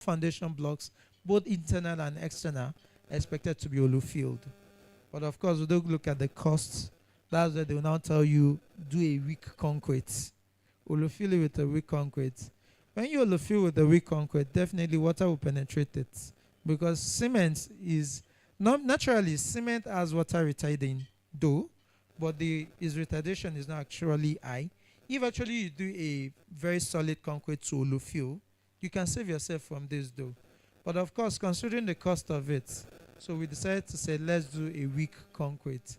foundation blocks, both internal and external, are expected to be hollow-filled. But of course, we don't look at the costs. That's why they will now tell you do a weak concrete. Hollow-fill it with a weak concrete. When you hollow-fill with a weak concrete, definitely water will penetrate it, because cement is not naturally, cement has water retarding though, but its retardation is not actually high. If actually you do a very solid concrete to hollow-fill, you can save yourself from this though. But of course, considering the cost of it, so we decided to say let's do a weak concrete.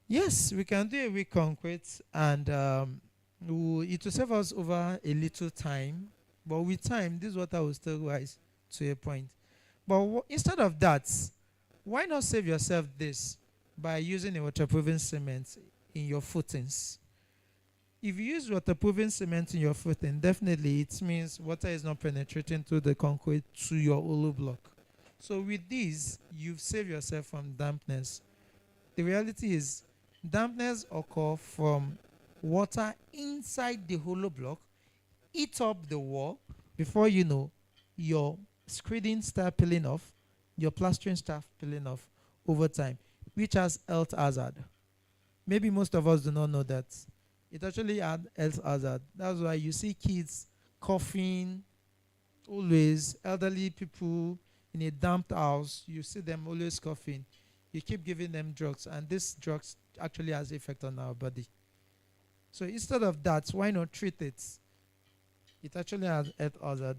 Yes, we can do a weak concrete, and it will save us over a little time. But with time, this water will still rise to a point. But instead of that, why not save yourself this by using a waterproofing cement in your footings? If you use waterproofing cement in your footing, definitely it means water is not penetrating through the concrete to your hollow block. So with this, you've saved yourself from dampness. The reality is, dampness occurs from water inside the hollow block, eat up the wall. Before you know, your screeding start peeling off, your plastering start peeling off over time, which has health hazard. Maybe most of us do not know that. It actually had health hazard. That's why you see kids coughing, always elderly people in a damp house, you see them always coughing. You keep giving them drugs, and this drugs actually has effect on our body. So instead of that, why not treat it? It actually has health hazard.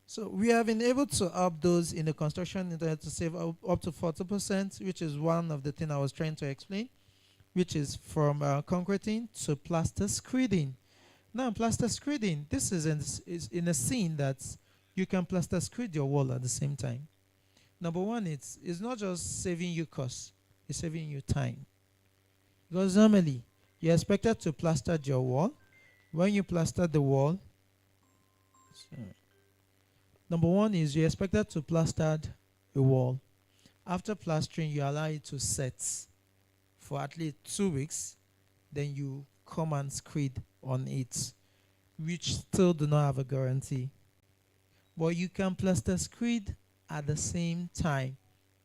So we have been able to help those in the construction industry to save up to 40%, which is one of the things I was trying to explain, which is from concreting to plaster screeding. Now, plaster screeding, this is in a scene that you can plaster screed your wall at the same time. Number one, it's not just saving you cost, it's saving you time. Because normally, you're expected to plaster your wall. When you plaster the wall, number one is you're expected to plaster a wall. After plastering, you allow it to set for at least 2 weeks. Then you come and screed on it, which still do not have a guarantee. But you can plaster screed at the same time,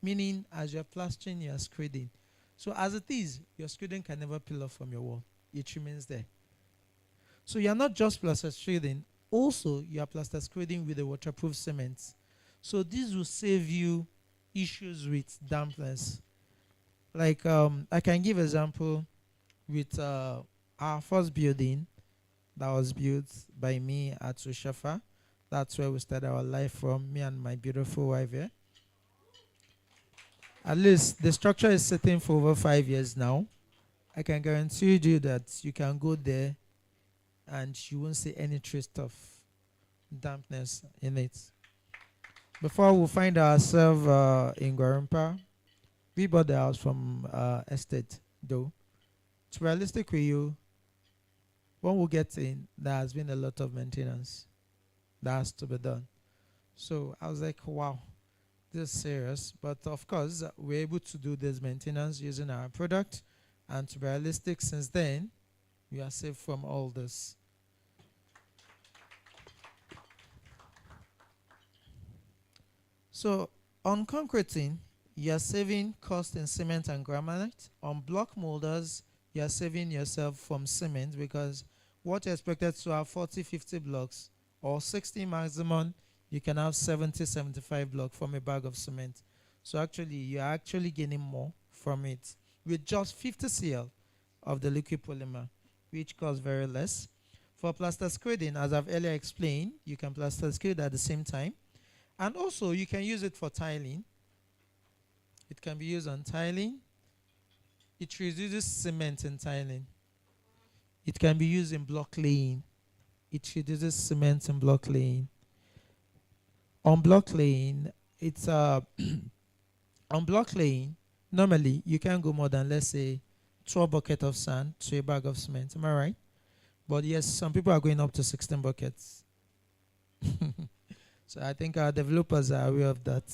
meaning as you're plastering, you're screeding. So as it is, your screeding can never peel off from your wall. It remains there. So you're not just plaster screeding, also you are plaster screeding with a waterproof cement. So this will save you issues with dampness. Like I can give example with our first building that was built by me at Sushafa. That's where we started our life from, me and my beautiful wife here. At least the structure is sitting for over 5 years now. I can guarantee you that you can go there and you won't see any trace of dampness in it. Before we find ourselves in Guarimpa, we bought the house from estate though. To be realistic with you, when we get in, there has been a lot of maintenance that has to be done. So I was like, wow, this is serious. But of course, we're able to do this maintenance using our product. And to be realistic, since then, we are safe from all this. So on concreting, you are saving cost in cement and granite. On block molders, you are saving yourself from cement, because what you're expected to have 40, 50 blocks or 60 maximum, you can have 70, 75 blocks from a bag of cement. So actually, you're actually gaining more from it with just 50 cl of the liquid polymer, which costs very less. For plaster screeding, as I've earlier explained, you can plaster screed at the same time. And also, you can use it for tiling. It can be used on tiling. It reduces cement in tiling. It can be used in block laying. It reduces cement in block laying. On block laying, it's on block laying, normally you can't go more than, let's say, 12 buckets of sand to a bag of cement. Am I right? But yes, some people are going up to 16 buckets. So I think our developers are aware of that.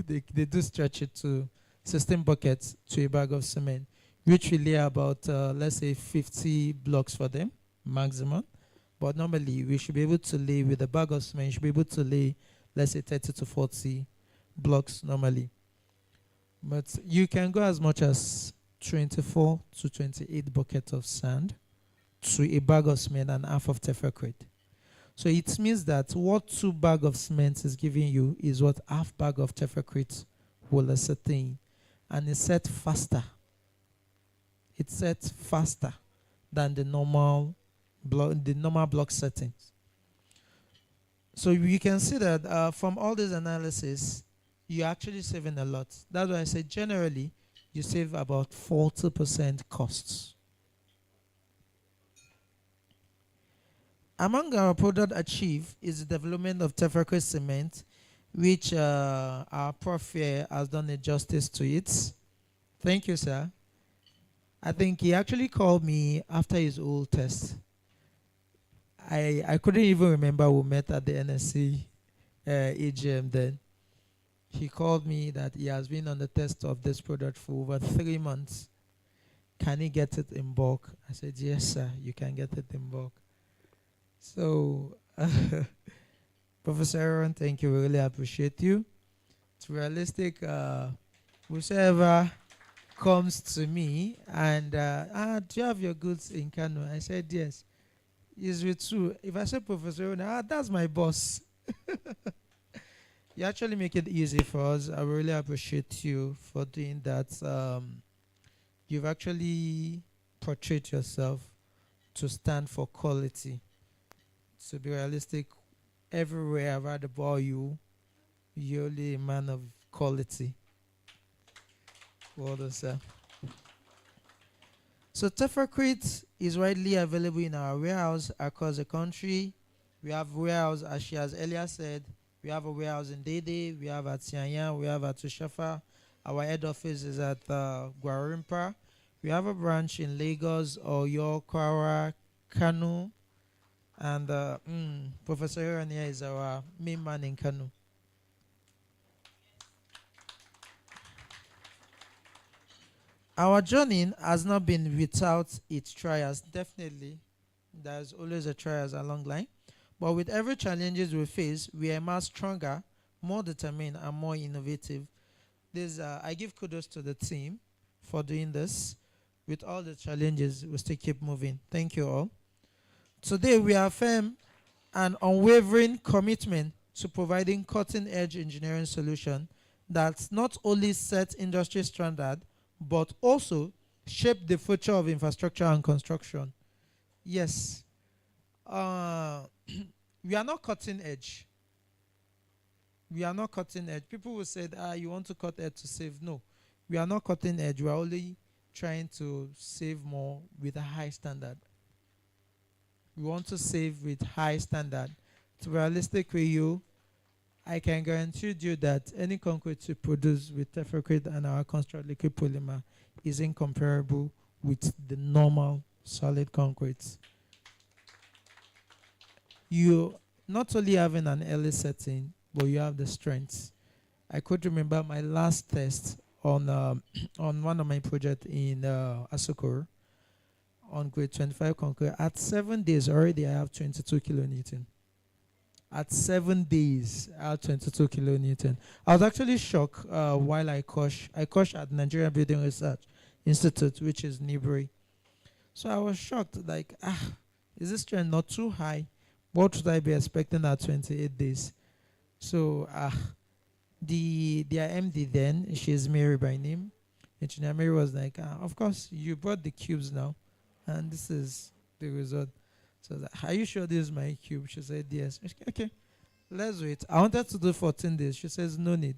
They do stretch it to 16 buckets to a bag of cement, which will lay about, let's say, 50 blocks for them, maximum. But but normally we should be able to lay with a bag of cement. You should be able to lay, let's say, 30 to 40 blocks normally. But you can go as much as 24 to 28 buckets of sand to a bag of cement and half of tefacrete. So it means that what 2 bag of cement is giving you is what half bag of tefacrete will ascertain, and it's set faster. It's set faster than the normal block settings. So you can see that from all this analysis, you're actually saving a lot. That's why I say generally you save about 40% costs. Among our product achieved is the development of tefacrete cement, which our prof here has done a justice to it. Thank you, sir. I think he actually called me after his old test. I couldn't even remember we met at the NSC AGM then. He called me that he has been on the test of this product for over 3 months. Can he get it in bulk? I said, yes, sir, you can get it in bulk. So, Professor Aaron, thank you. We really appreciate you. It's realistic. Whoever comes to me and, do you have your goods in Kano? I said, yes. Is with you. If I say Professor Aaron, that's my boss. You actually make it easy for us. I really appreciate you for doing that. You've actually portrayed yourself to stand for quality. To be realistic, everywhere I've heard about you, you're only a man of quality. Well done, sir. So tefacrete is widely available in our warehouse across the country. We have warehouse, as she has earlier said, we have a warehouse in Dede, we have at Sianya, we have at Tushafa. Our head office is at Gwarimpa. We have a branch in Lagos, Oyo, Kwara, Kano, and Professor Aaron here is our main man in Kano. Our journey has not been without its trials. Definitely, there's always a trials along the line. But with every challenges we face, we emerge stronger, more determined, and more innovative. I give kudos to the team for doing this. With all the challenges, we still keep moving. Thank you all. Today, we affirm an unwavering commitment to providing cutting-edge engineering solution that not only set industry standard, but also shape the future of infrastructure and construction. Yes. We are not cutting edge. We are not cutting edge. People will say, you want to cut edge to save. No, we are not cutting edge. We are only trying to save more with a high standard. We want to save with high standard. To be realistic with you, I can guarantee you that any concrete you produce with tefacrete and our construct liquid polymer is incomparable with the normal solid concrete. You not only having an early setting, but you have the strengths. I could remember my last test on one of my projects in Asokoro on grade 25 concrete. At 7 days already, I have 22 kilonewton. At 7 days, I have 22 kilonewton. I was actually shocked while I coach at Nigerian Building Research Institute, which is Anniverary. So I was shocked, like, is this trend not too high? What should I be expecting at 28 days? So their MD then, she's Mary by name. Engineer Mary was like, of course, you brought the cubes now, and this is the result. So I was like, are you sure this is my cube? She said, yes. I said, okay, let's wait. I wanted to do 14 days. She says, no need.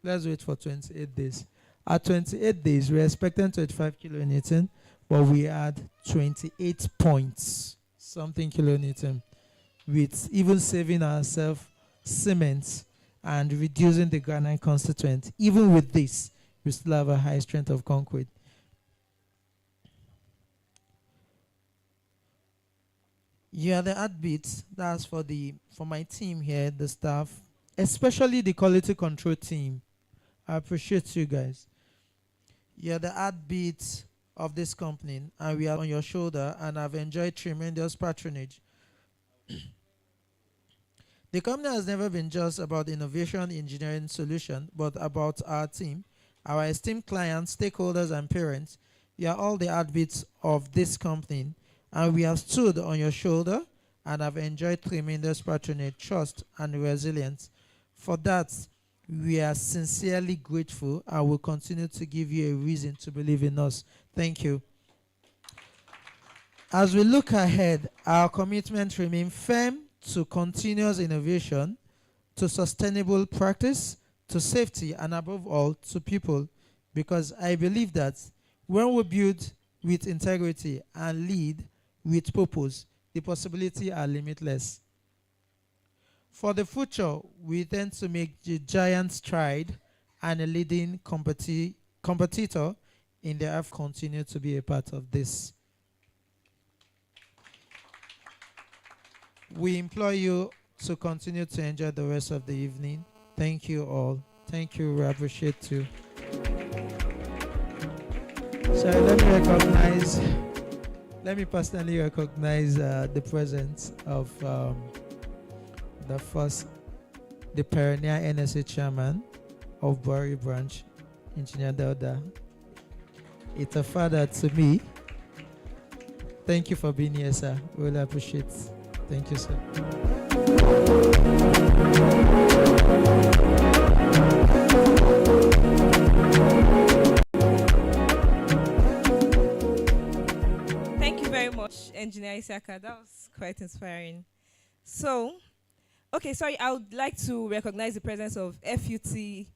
Let's wait for 28 days. At 28 days, we're expecting 25 kilonewton, but we had 28 points, something kilonewton, with even saving ourselves cement and reducing the granite constituent. Even with this, we still have a high strength of concrete. Yeah, the heartbeats, that's for my team here, the staff, especially the quality control team. I appreciate you guys. You're the heartbeat of this company, and we are on your shoulder, and I've enjoyed tremendous patronage The company has never been just about innovation, engineering solution, but about our team, our esteemed clients, stakeholders, and parents. You are all the heartbeats of this company, and we have stood on your shoulder and have enjoyed tremendous patronage, trust, and resilience. For that, we are sincerely grateful and will continue to give you a reason to believe in us. Thank you. As we look ahead, our commitment remains firm to continuous innovation, to sustainable practice, to safety, and above all, to people. Because I believe that when we build with integrity and lead with purpose, the possibilities are limitless. For the future, we intend to make the giant stride and a leading competitor in the earth continue to be a part of this. We implore you to continue to enjoy the rest of the evening. Thank you all. Thank you. We appreciate you. So let me personally recognize the presence of the perennial NSA chairman of Bury branch, Engineer Dauda. It's a father to me. Thank you for being here, sir. We really appreciate it. Thank you, sir. Thank you very much, Engineer Isaka. That was quite inspiring. So, okay, sorry, I would like to recognize the presence of FUT